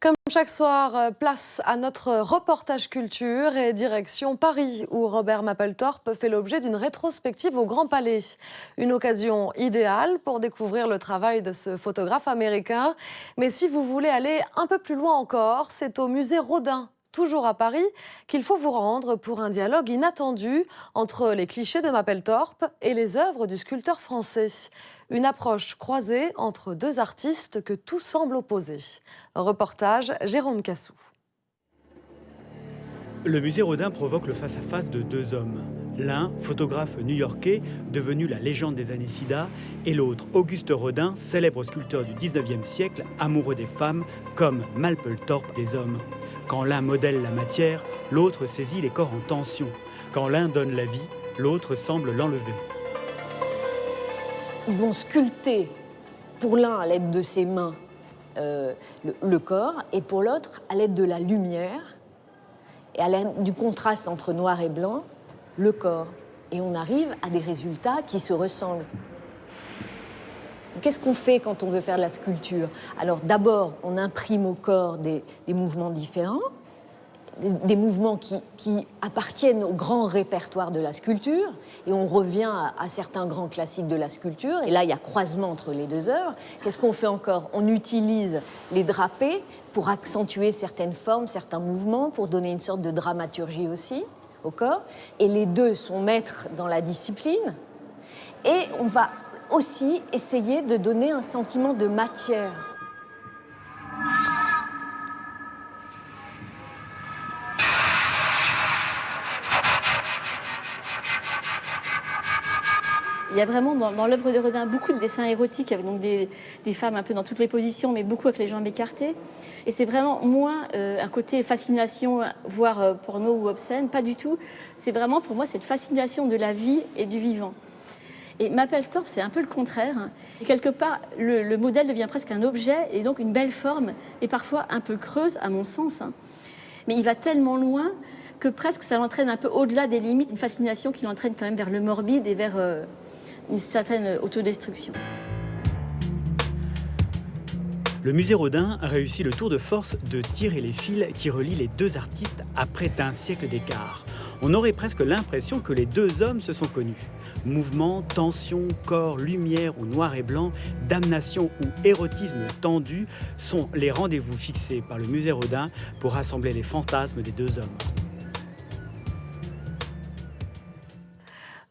Comme chaque soir, place à notre reportage culture et direction Paris, où Robert Mapplethorpe fait l'objet d'une rétrospective au Grand Palais. Une occasion idéale pour découvrir le travail de ce photographe américain. Mais si vous voulez aller un peu plus loin encore, c'est au musée Rodin, toujours à Paris, qu'il faut vous rendre pour un dialogue inattendu entre les clichés de Mapplethorpe et les œuvres du sculpteur français. Une approche croisée entre deux artistes que tout semble opposer. Reportage Jérôme Cassou. Le musée Rodin provoque le face-à-face de deux hommes. L'un, photographe new-yorkais, devenu la légende des années SIDA, et l'autre, Auguste Rodin, célèbre sculpteur du 19e siècle, amoureux des femmes, comme Mapplethorpe des hommes. Quand l'un modèle la matière, l'autre saisit les corps en tension. Quand l'un donne la vie, l'autre semble l'enlever. Ils vont sculpter, pour l'un à l'aide de ses mains, le corps, et pour l'autre à l'aide de la lumière, et à l'aide du contraste entre noir et blanc, le corps. Et on arrive à des résultats qui se ressemblent. Qu'est-ce qu'on fait quand on veut faire de la sculpture? Alors d'abord, on imprime au corps des mouvements différents, des mouvements qui appartiennent au grand répertoire de la sculpture, et on revient à certains grands classiques de la sculpture, et là il y a croisement entre les deux œuvres. Qu'est-ce qu'on fait encore? On utilise les drapés pour accentuer certaines formes, certains mouvements, pour donner une sorte de dramaturgie aussi au corps, et les deux sont maîtres dans la discipline, et on va aussi essayer de donner un sentiment de matière. Il y a vraiment dans l'œuvre de Rodin beaucoup de dessins érotiques, avec donc des femmes un peu dans toutes les positions, mais beaucoup avec les jambes écartées. Et c'est vraiment moins un côté fascination, voire porno ou obscène, pas du tout. C'est vraiment pour moi cette fascination de la vie et du vivant. Et Mapplethorpe, c'est un peu le contraire. Et quelque part, le modèle devient presque un objet, et donc une belle forme, et parfois un peu creuse à mon sens. Mais il va tellement loin que presque ça l'entraîne un peu au-delà des limites, une fascination qui l'entraîne quand même vers le morbide et vers une certaine autodestruction. Le musée Rodin a réussi le tour de force de tirer les fils qui relient les deux artistes à près d'un siècle d'écart. On aurait presque l'impression que les deux hommes se sont connus. Mouvement, tension, corps, lumière ou noir et blanc, damnation ou érotisme tendu sont les rendez-vous fixés par le musée Rodin pour rassembler les fantasmes des deux hommes.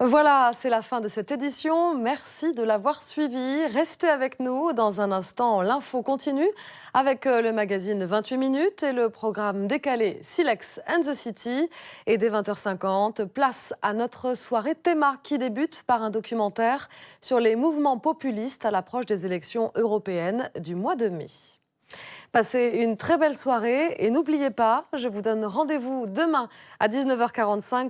Voilà, c'est la fin de cette édition. Merci de l'avoir suivi. Restez avec nous. Dans un instant, l'info continue avec le magazine 28 minutes et le programme décalé Silex and the City. Et dès 20h50, place à notre soirée Théma qui débute par un documentaire sur les mouvements populistes à l'approche des élections européennes du mois de mai. Passez une très belle soirée et n'oubliez pas, je vous donne rendez-vous demain à 19h45